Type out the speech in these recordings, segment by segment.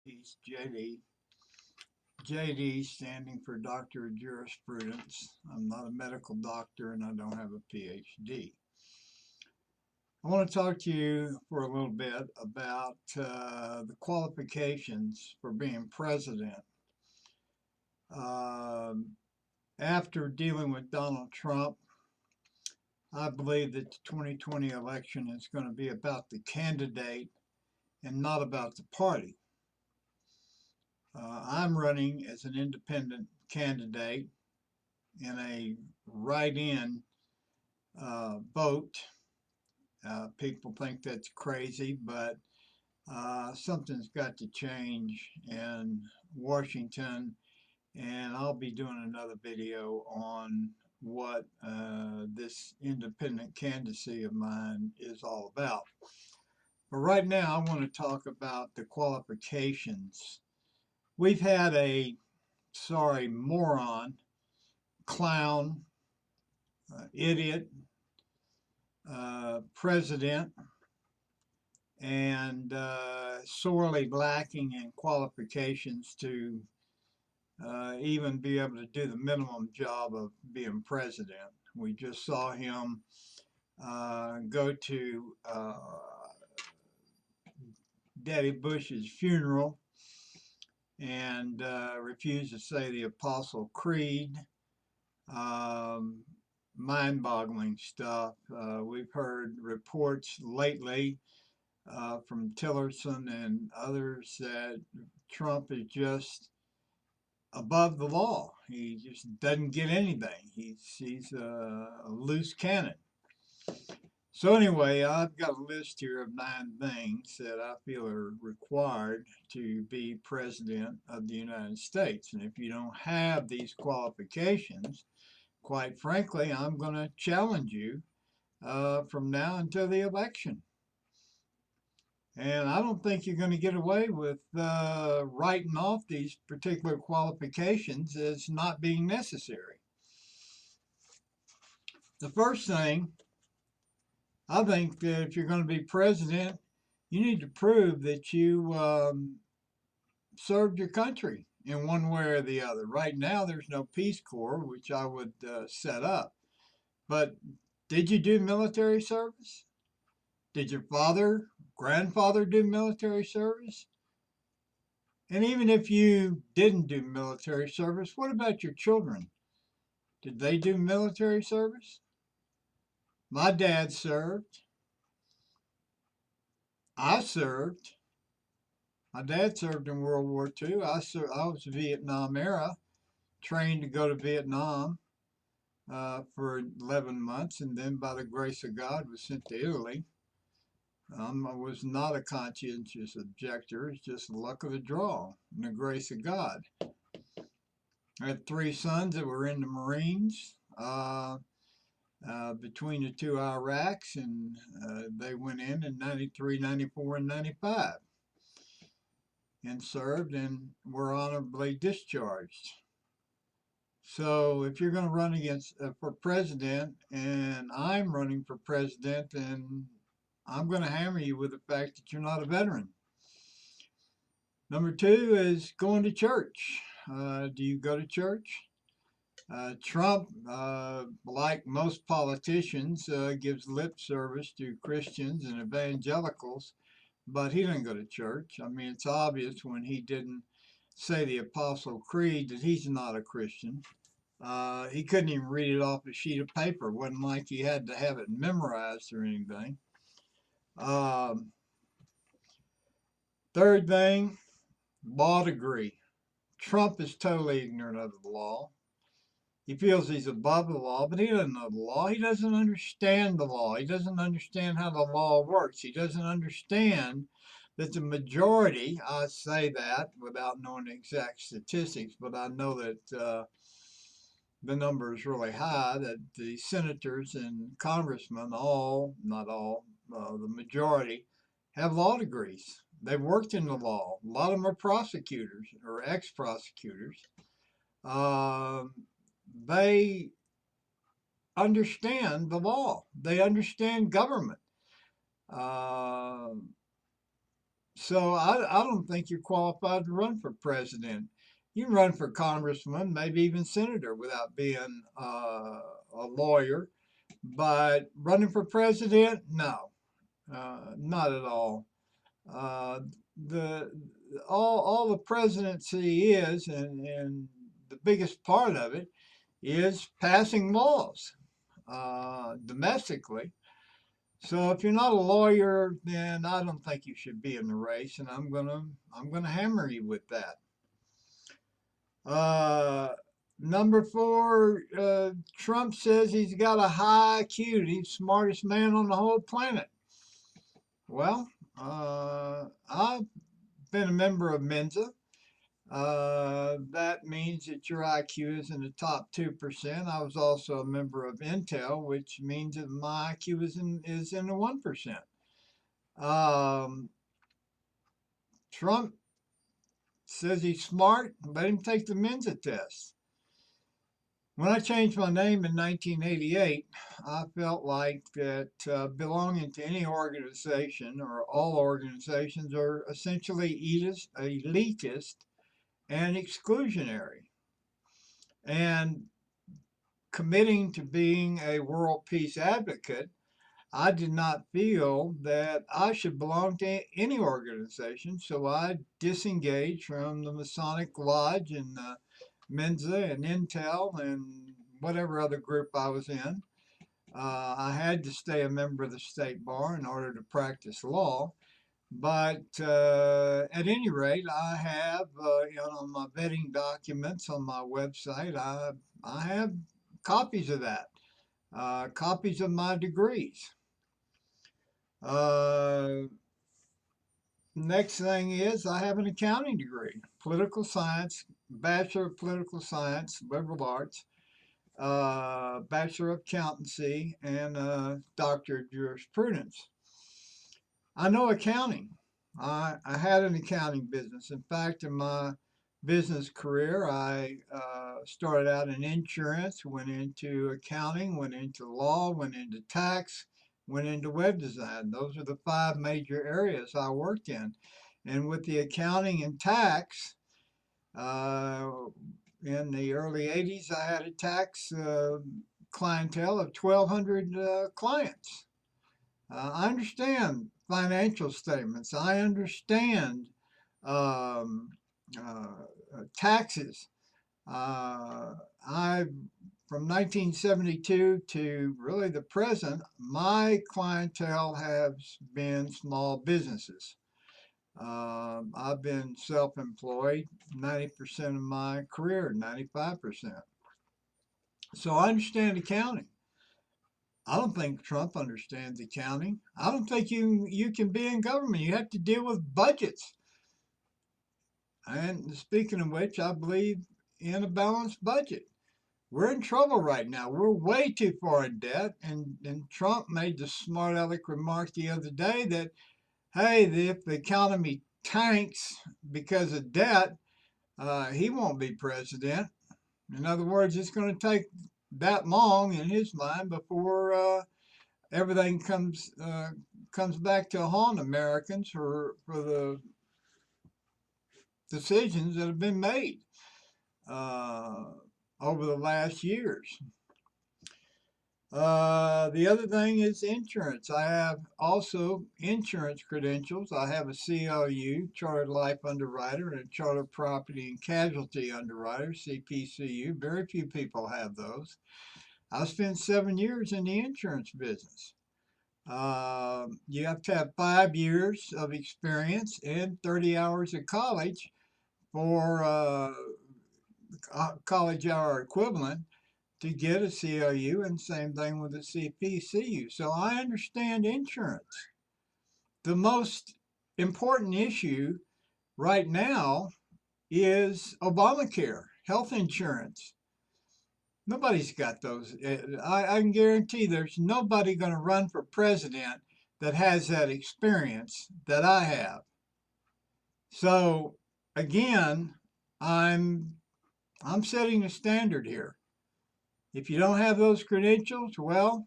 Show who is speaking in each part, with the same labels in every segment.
Speaker 1: WorldPeace JD. JD standing for Doctor of Jurisprudence. I'm not a medical doctor and I don't have a PhD. I want to talk to you for a little bit about the qualifications for being president. Um, After dealing with Donald Trump, I believe that the 2020 election is going to be about the candidate and not about the party. I'm running as an independent candidate in a write-in vote. People think that's crazy, but something's got to change in Washington, and I'll be doing another video on what this independent candidacy of mine is all about. But right now, I want to talk about the qualifications. We've had a, sorry, moron, clown, idiot, president, and sorely lacking in qualifications to even be able to do the minimum job of being president. We just saw him go to Daddy Bush's funeral and refuse to say the Apostle Creed. Mind-boggling stuff. We've heard reports lately from Tillerson and others that Trump is just above the law. He just doesn't get anything. He's a loose cannon. So anyway, I've got a list here of 9 things that I feel are required to be president of the United States. And if you don't have these qualifications, quite frankly, I'm going to challenge you from now until the election. And I don't think you're going to get away with writing off these particular qualifications as not being necessary. The first thing, I think that if you're going to be president, you need to prove that you served your country in one way or the other. Right now, there's no Peace Corp, which I would set up. But did you do military service? Did your father, grandfather do military service? And even if you didn't do military service, what about your children? Did they do military service? My dad served. I served. My dad served in World War II. I was Vietnam era, trained to go to Vietnam for 11 months, and then by the grace of God was sent to Italy. I was not a conscientious objector. It's just the luck of the draw and the grace of God. I had 3 sons that were in the Marines between the 2 Iraqs, and they went in 93, 94, and 95 and served and were honorably discharged. So if you're going to run against for president, and I'm running for president, then I'm going to hammer you with the fact that you're not a veteran. Number 2 is going to church. Do you go to church? Trump, like most politicians, gives lip service to Christians and evangelicals, but he doesn't go to church. I mean, it's obvious when he didn't say the Apostle Creed that he's not a Christian. He couldn't even read it off a sheet of paper. It wasn't like he had to have it memorized or anything. Third thing, law degree. Trump is totally ignorant of the law. He feels he's above the law, but he doesn't know the law. He doesn't understand the law. He doesn't understand how the law works. He doesn't understand that the majority, I say that without knowing the exact statistics, but I know that the number is really high, that the senators and congressmen, all, not all, the majority, have law degrees. They've worked in the law. A lot of them are prosecutors or ex-prosecutors. They understand the law. They understand government. So I don't think you're qualified to run for president. You can run for congressman, maybe even senator without being a lawyer, but running for president, no, not at all. Uh, the all the presidency is, and the biggest part of it is passing laws domestically. So if you're not a lawyer, then I don't think you should be in the race, and I'm gonna hammer you with that. Uh, Number four, Trump says he's got a high IQ. He's the smartest man on the whole planet. Well, I've been a member of Mensa. That means that your IQ is in the top 2%. I was also a member of Intel, which means that my IQ is in the 1%. Um, Trump says he's smart. Let him take the Mensa test. When I changed my name in 1988, I felt like that belonging to any organization or all organizations are essentially elitist and exclusionary. And committing to being a world peace advocate, I did not feel that I should belong to any organization, so I disengaged from the Masonic Lodge and Mensa and Intel and whatever other group I was in. I had to stay a member of the state bar in order to practice law. But at any rate, I have, on my vetting documents on my website, I have copies of that, copies of my degrees. Uh, Next thing is I have an accounting degree, political science, Bachelor of Political Science, liberal arts, Bachelor of Accountancy, and Doctor of Jurisprudence. I know accounting. I had an accounting business. In fact, in my business career, I started out in insurance, went into accounting, went into law, went into tax, went into web design. Those are the five major areas I worked in. And with the accounting and tax, uh, in the early 80s, I had a tax clientele of 1,200 clients. I understand financial statements. I understand um, taxes. I From 1972 to really the present, my clientele has been small businesses. I've been self-employed 90% of my career, 95%. So I understand accounting. I don't think Trump understands accounting. I don't think you can be in government. You have to deal with budgets. And speaking of which, I believe in a balanced budget. We're in trouble right now. We're way too far in debt. And Trump made the smart aleck remark the other day that, hey, if the economy tanks because of debt, he won't be president. In other words, it's going to take that long in his mind before everything comes back to haunt Americans for the decisions that have been made uh, over the last years. The other thing is insurance. I have also insurance credentials. I have a CLU, Chartered Life Underwriter, and a Chartered Property and Casualty Underwriter, CPCU. Very few people have those. I spent 7 years in the insurance business. You have to have 5 years of experience and 30 hours of college for college hour equivalent to get a CLU, and same thing with a CPCU. So I understand insurance. The most important issue right now is Obamacare, health insurance. Nobody's got those. I can guarantee there's nobody going to run for president that has that experience that I have. So again, I'm I'm setting a standard here. If you don't have those credentials, well,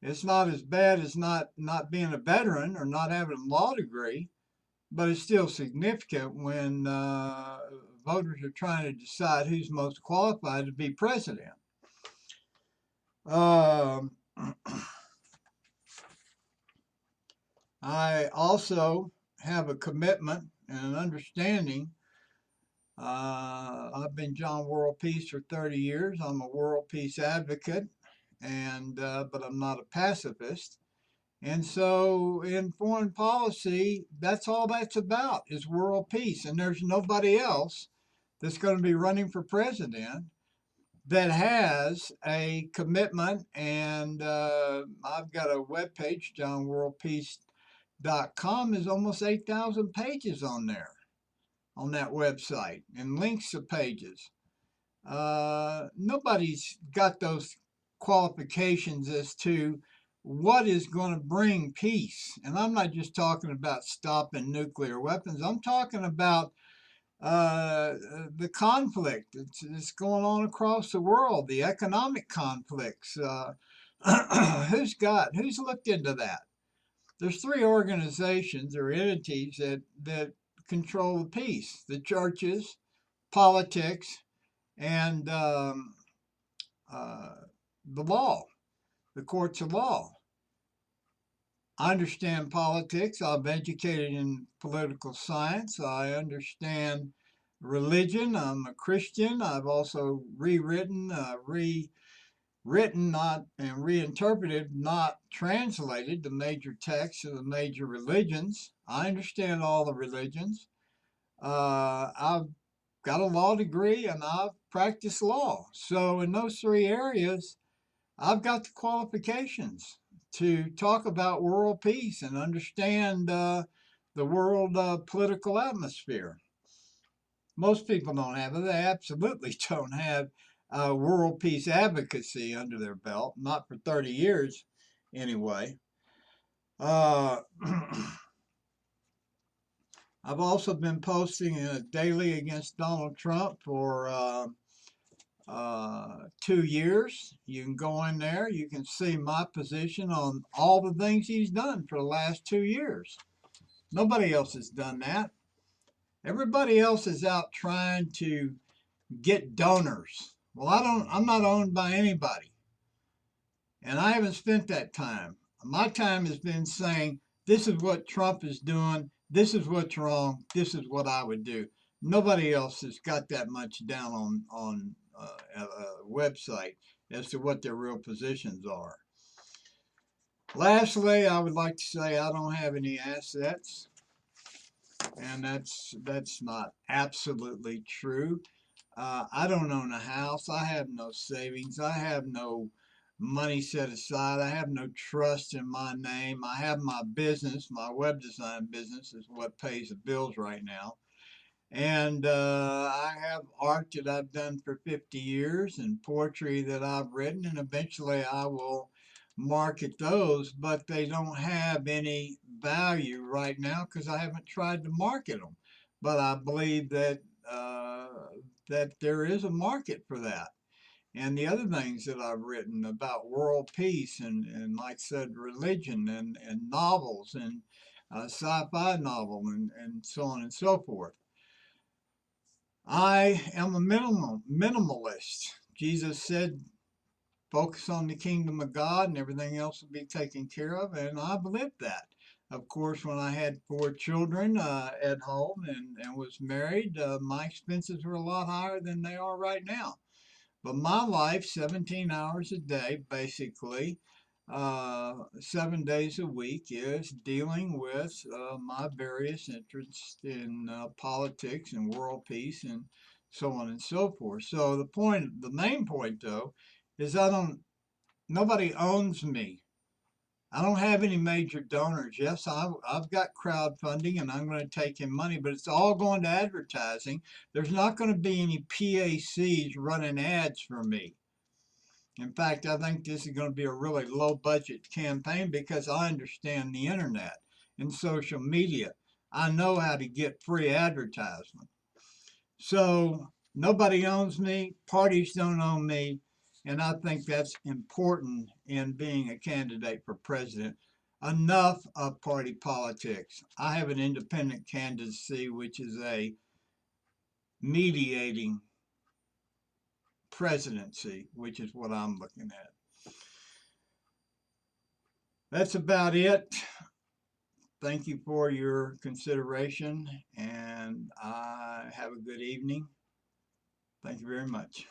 Speaker 1: it's not as bad as not being a veteran or not having a law degree, but it's still significant when voters are trying to decide who's most qualified to be president. Um, I also have a commitment and an understanding. I've been John WorldPeace for 30 years. I'm a world peace advocate, and but I'm not a pacifist. And so in foreign policy, that's all that's about is world peace. And there's nobody else that's going to be running for president that has a commitment. And I've got a webpage, johnworldpeacejd.com. There's almost 8,000 pages on there, on that website, and links to pages. Nobody's got those qualifications as to what is going to bring peace. And I'm not just talking about stopping nuclear weapons. I'm talking about the conflict that's going on across the world, the economic conflicts. Who's looked into that? There's three organizations or entities that control the peace: the churches, politics, and the law, the courts of law. I understand politics. I'm educated in political science. I understand religion. I'm a Christian. I've also rewritten, not and reinterpreted, not translated the major texts of the major religions. I understand all the religions. I've got a law degree and I've practiced law. So in those three areas, I've got the qualifications to talk about world peace and understand the world political atmosphere. Most people don't have it. They absolutely don't have world peace advocacy under their belt, not for 30 years anyway. Uh, I've also been posting daily against Donald Trump for 2 years. You can go in there. You can see my position on all the things he's done for the last 2 years. Nobody else has done that. Everybody else is out trying to get donors. Well, I'm not owned by anybody. And I haven't spent that time. My time has been saying, this is what Trump is doing. This is what's wrong. This is what I would do. Nobody else has got that much down on a website as to what their real positions are. Lastly, I would like to say I don't have any assets, and that's not absolutely true. I don't own a house. I have no savings. I have no money set aside. I have no trust in my name. I have my business. My web design business is what pays the bills right now. And I have art that I've done for 50 years and poetry that I've written, and eventually I will market those, but they don't have any value right now because I haven't tried to market them. But I believe uh, that there is a market for that. And the other things that I've written about world peace and like I said, religion and novels and sci-fi novel and so on and so forth. I am a minimalist. Jesus said, focus on the kingdom of God and everything else will be taken care of, and I've lived that. Of course, when I had 4 children at home and was married, my expenses were a lot higher than they are right now. But my life, 17 hours a day, basically, 7 days a week, is dealing with my various interests in politics and world peace and so on and so forth. So the main point though, is nobody owns me. I don't have any major donors. Yes, I've got crowdfunding and I'm going to take in money, but it's all going to advertising. There's not going to be any PACs running ads for me. In fact, I think this is going to be a really low budget campaign because I understand the internet and social media. I know how to get free advertisement. So nobody owns me, parties don't own me, and I think that's important in being a candidate for president. enough of party politics. I have an independent candidacy, which is a mediating presidency, which is what I'm looking at. That's about it. Thank you for your consideration, and have a good evening. Thank you very much.